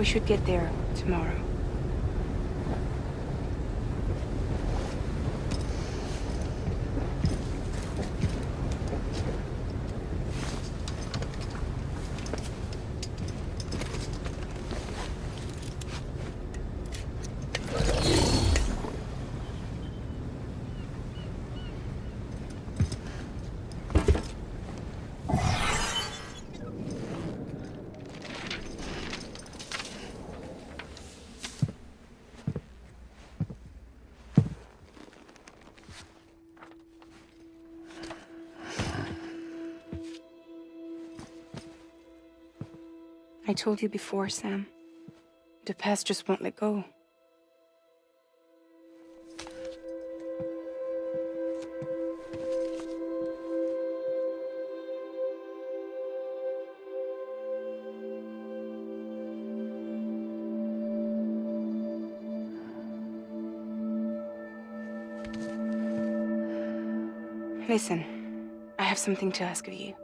should get there tomorrow. I told you before, Sam. The past just won't let go. Listen, I have something to ask of you.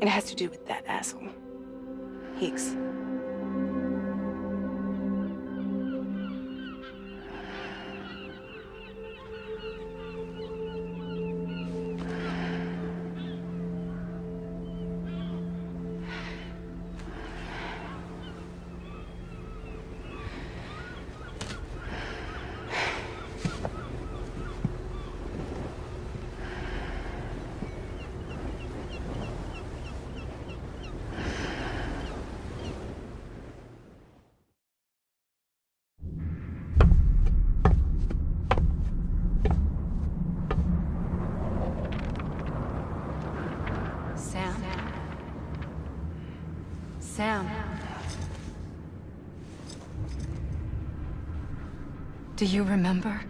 It has to do with that asshole, Higgs. Sam. Do you remember?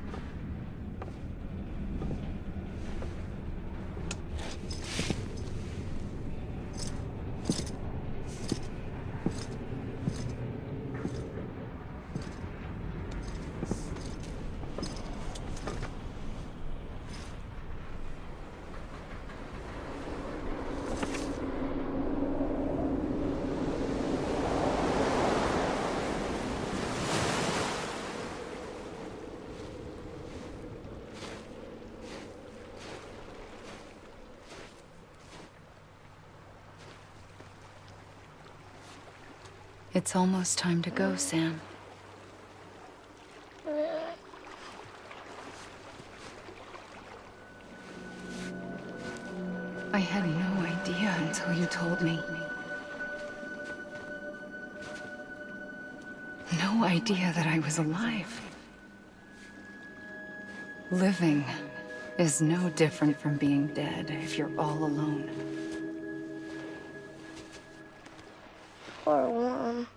It's almost time to go, Sam. I had no idea until you told me. No idea that I was alive. Living is no different from being dead if you're all alone. Poor Mom.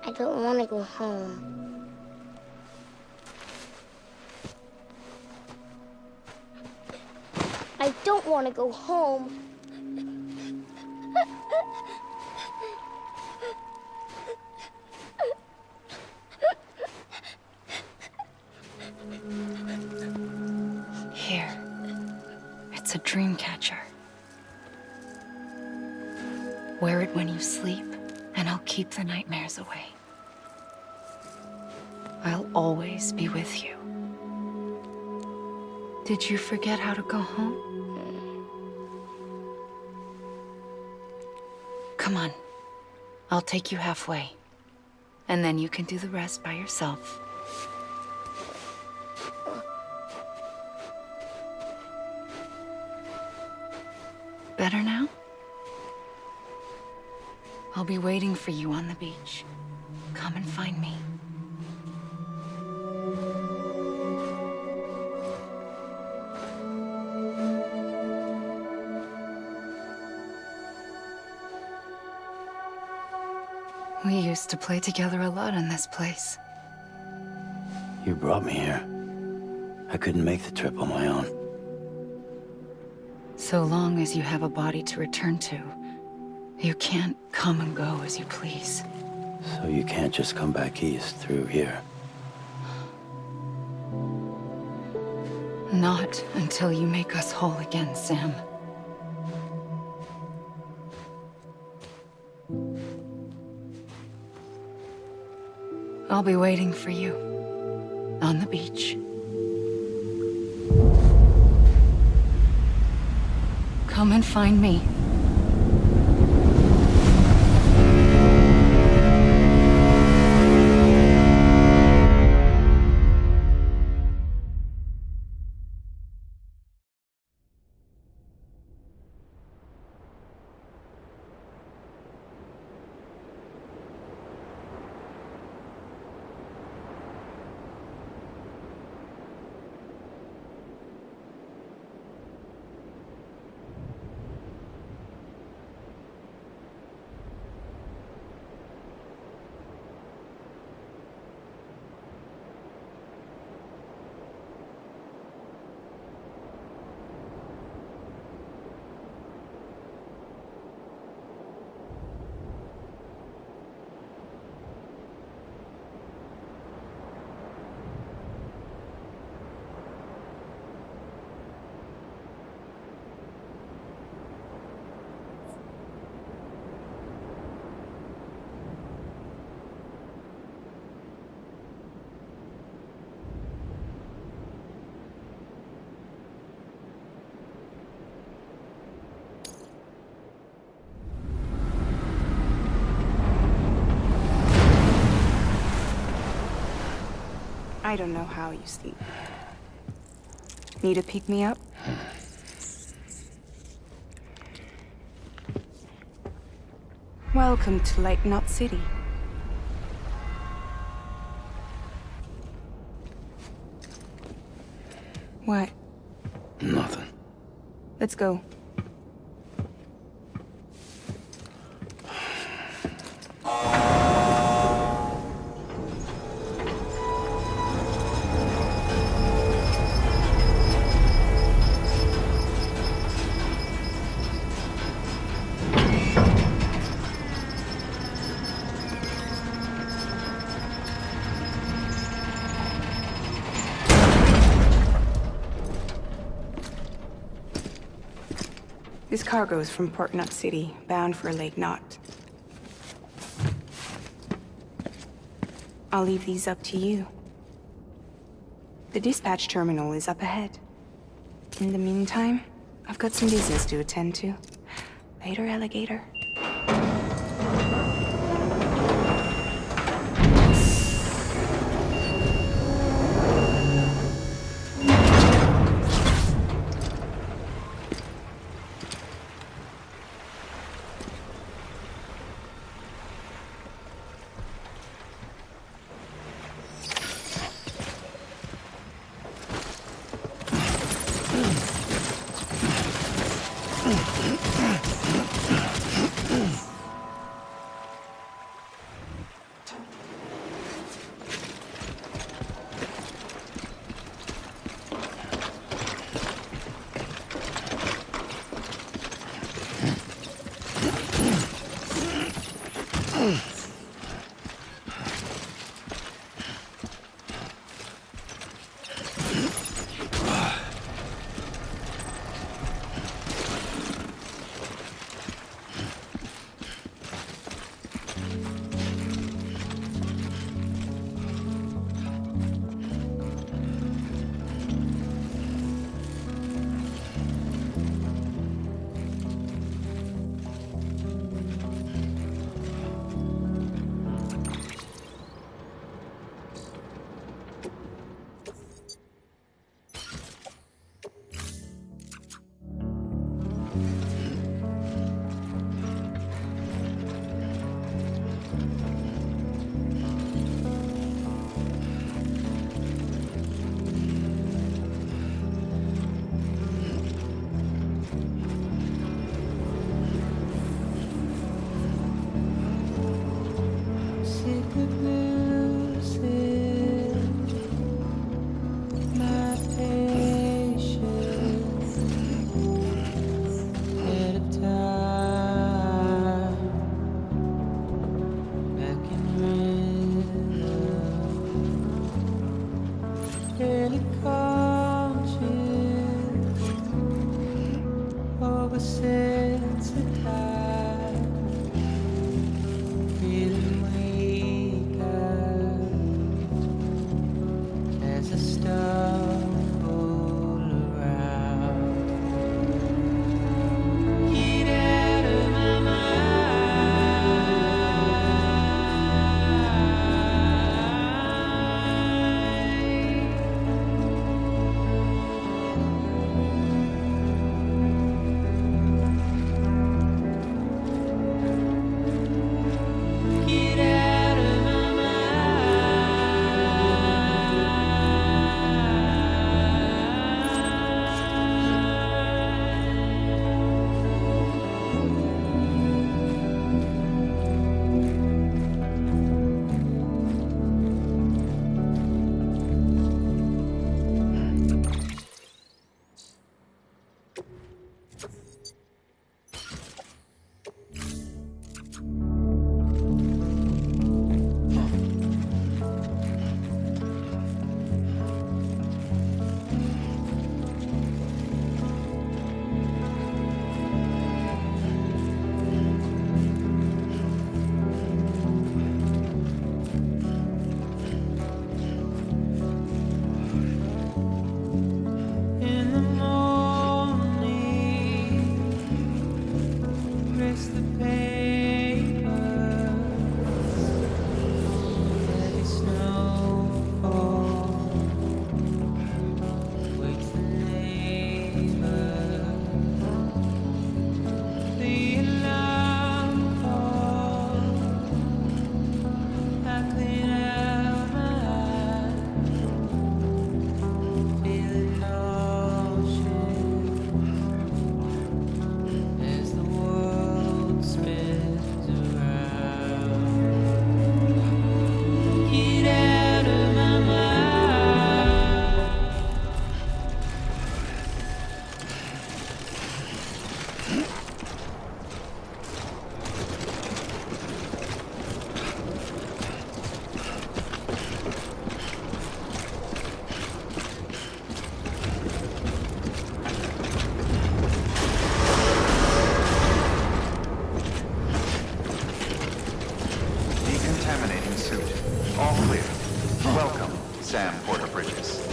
I don't want to go home. I don't want to go home. Here. It's a dream catcher. Wear it when you sleep, and I'll keep the nightmares away. I'll always be with you. Did you forget how to go home? Come on. I'll take you halfway. And then you can do the rest by yourself. Better now? I'll be waiting for you on the beach. Come and find me. We used to play together a lot in this place. You brought me here. I couldn't make the trip on my own. So long as you have a body to return to, you can't come and go as you please. So you can't just come back east through here? Not until you make us whole again, Sam. I'll be waiting for you on the beach. Come and find me. I don't know how you sleep. Need to pick me up? Welcome to Lake Knot City. What? Nothing. Let's go. This cargo is from Port Knot City, bound for Lake Knot. I'll leave these up to you. The dispatch terminal is up ahead. In the meantime, I've got some business to attend to. Later, alligator. All clear. Welcome, Sam Porter Bridges.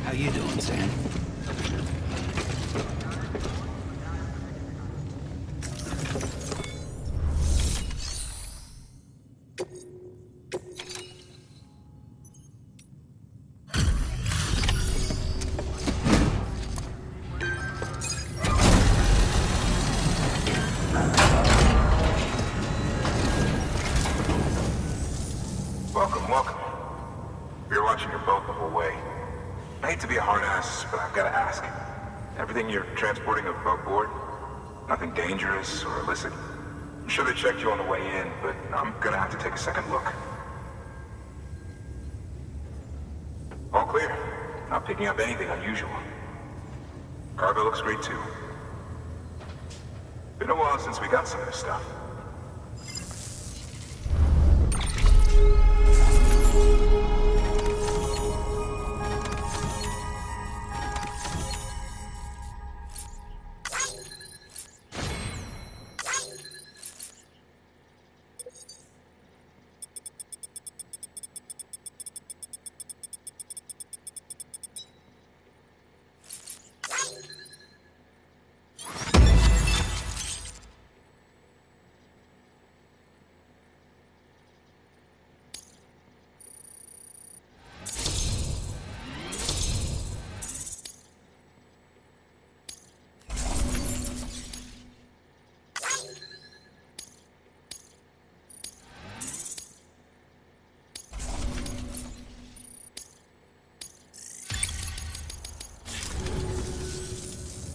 How you doing, Sam? Welcome, welcome. You're watching your boat the whole way. I hate to be a hard ass, but I've got to ask. Everything you're transporting above board? Nothing dangerous or illicit? I'm sure they checked you on the way in, but I'm gonna have to take a second look. All clear. Not picking up anything unusual. Cargo looks great too. Been a while since we got some of this stuff.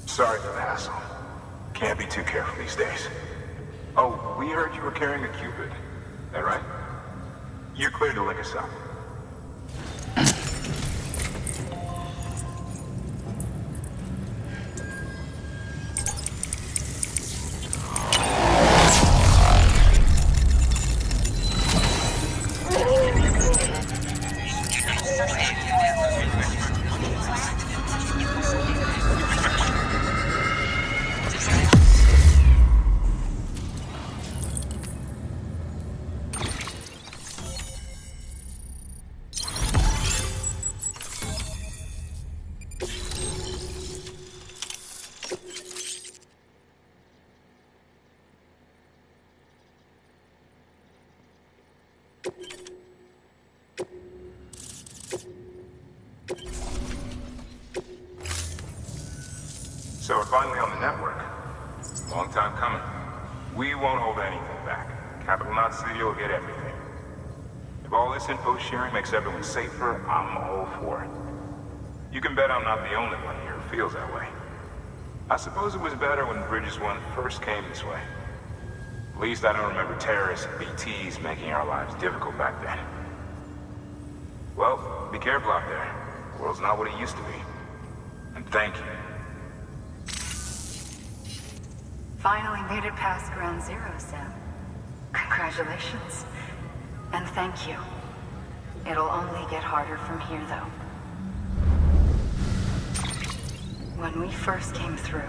Sorry for the hassle. Can't be too careful these days. Oh, we heard you were carrying a Cupid. That right? You're clear to link us up. So we're finally on the network. Long time coming. We won't hold anything back. Capital Knot City will get everything. If all this info sharing makes everyone safer, I'm all for it. You can bet I'm not the only one here who feels that way. I suppose it was better when Bridges 1 first came this way. At least I don't remember terrorists and BTs making our lives difficult back then. Well, be careful out there. The world's not what it used to be. And thank you. Finally made it past ground zero, Sam. Congratulations. And thank you. It'll only get harder from here, though. When we first came through,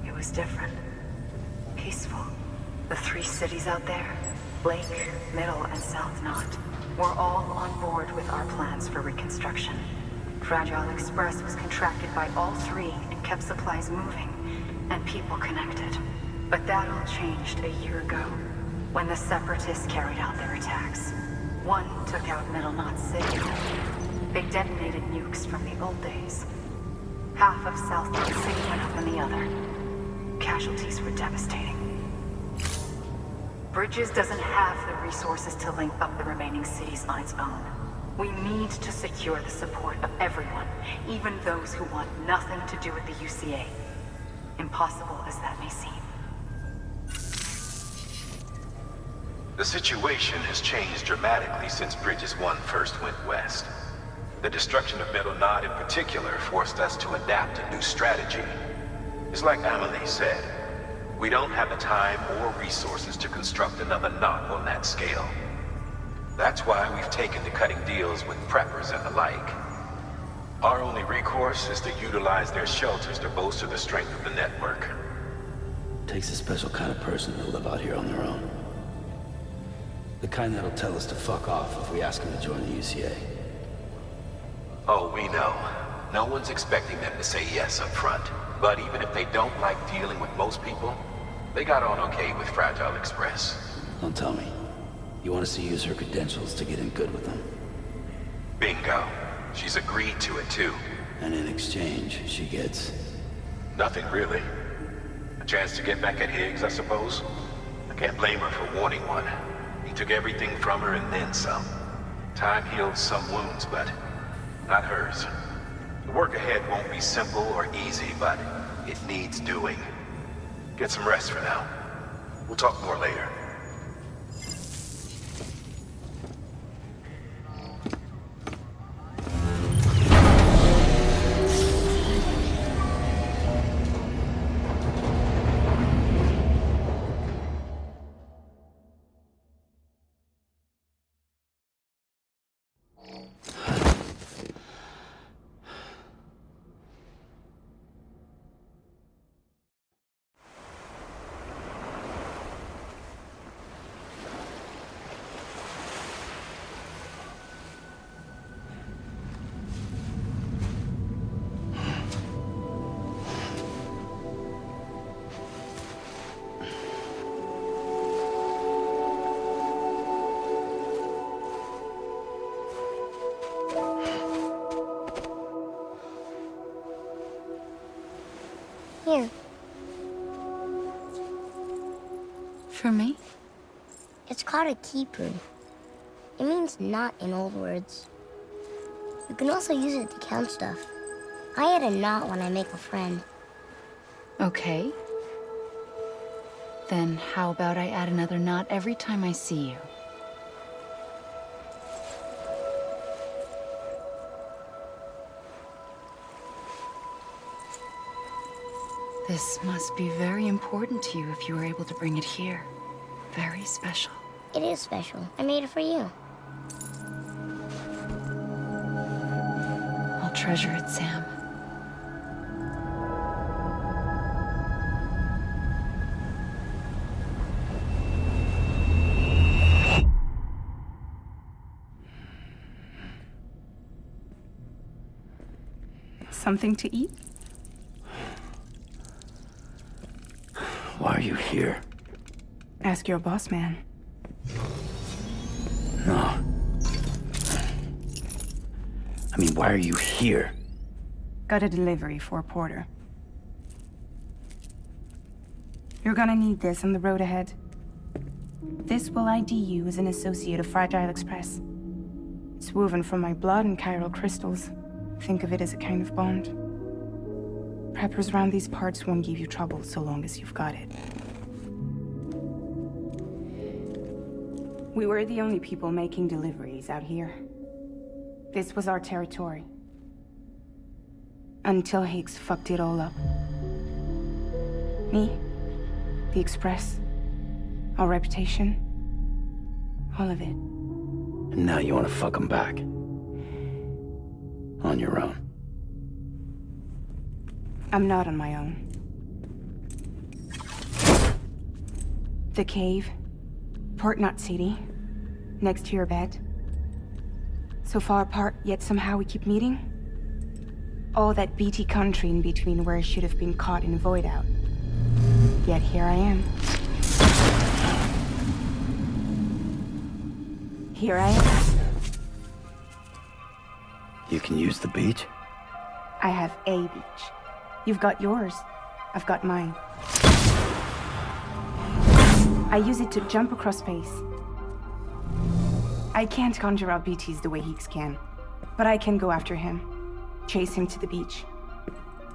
it was different. Peaceful. The 3 cities out there, Lake, Middle, and South Knot, were all on board with our plans for reconstruction. Fragile Express was contracted by all 3 and kept supplies moving, and people connected. But that all changed a year ago, when the Separatists carried out their attacks. One took out Middle Knot City. They detonated nukes from the old days. Half of South Knot City went up in the other. Casualties were devastating. Bridges doesn't have the resources to link up the remaining cities on its own. We need to secure the support of everyone, even those who want nothing to do with the UCA. Impossible as that may seem. The situation has changed dramatically since Bridges 1 first went west. The destruction of Middle Knot in particular forced us to adapt a new strategy. It's like Amelie said, we don't have the time or resources to construct another knot on that scale. That's why we've taken to cutting deals with preppers and the like. Our only recourse is to utilize their shelters to bolster the strength of the network. Takes a special kind of person to live out here on their own. The kind that'll tell us to fuck off if we ask them to join the UCA. Oh, we know. No one's expecting them to say yes up front. But even if they don't like dealing with most people, they got on okay with Fragile Express. Don't tell me. You want us to use her credentials to get in good with them? Bingo. She's agreed to it too. And in exchange, she gets... Nothing really. A chance to get back at Higgs, I suppose? I can't blame her for wanting one. He took everything from her and then some. Time heals some wounds, but not hers. The work ahead won't be simple or easy, but it needs doing. Get some rest for now. We'll talk more later. Here. For me? It's called a keeper. It means knot in old words. You can also use it to count stuff. I add a knot when I make a friend. Okay. Then how about I add another knot every time I see you? This must be very important to you if you were able to bring it here. Very special. It is special. I made it for you. I'll treasure it, Sam. Something to eat? Why are you here? Ask your boss man. No. I mean, why are you here? Got a delivery for a porter. You're gonna need this on the road ahead. This will ID you as an associate of Fragile Express. It's woven from my blood and chiral crystals. Think of it as a kind of bond. Preppers around these parts won't give you trouble so long as you've got it. We were the only people making deliveries out here. This was our territory. Until Higgs fucked it all up. Me, the Express, our reputation, all of it. And now you want to fuck them back. On your own. I'm not on my own. The cave, Port Knot City, next to your bed. So far apart, yet somehow we keep meeting. All that BT country in between where I should have been caught in a void out. Yet here I am. Here I am. You can use the beach? I have a beach. You've got yours. I've got mine. I use it to jump across space. I can't conjure out BTs the way Higgs can, but I can go after him, chase him to the beach.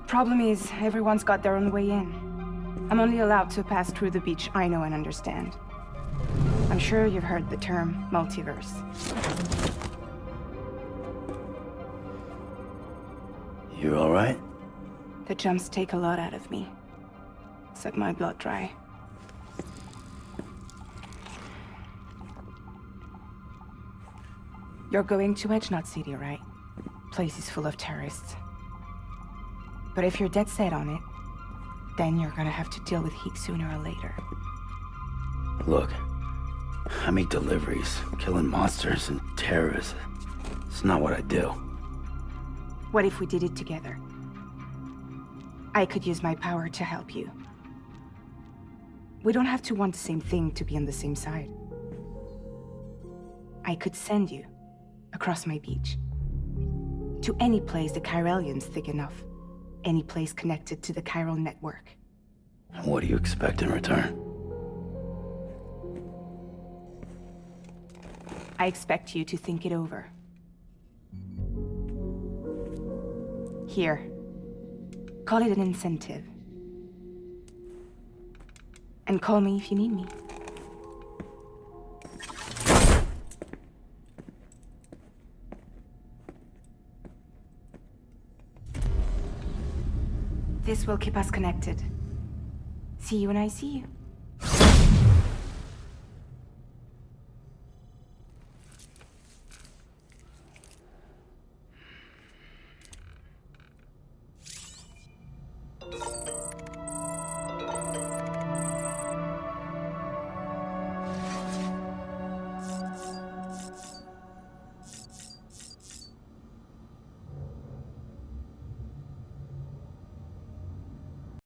Problem is, everyone's got their own way in. I'm only allowed to pass through the beach I know and understand. I'm sure you've heard the term multiverse. You all right? The jumps take a lot out of me. Suck my blood dry. You're going to Edge Knot City, right? Place is full of terrorists. But if you're dead set on it, then you're gonna have to deal with heat sooner or later. Look, I make deliveries, killing monsters and terrorists. It's not what I do. What if we did it together? I could use my power to help you. We don't have to want the same thing to be on the same side. I could send you across my beach. To any place the Chiralian's thick enough. Any place connected to the chiral network. What do you expect in return? I expect you to think it over. Here. Call it an incentive. And call me if you need me. This will keep us connected. See you when I see you.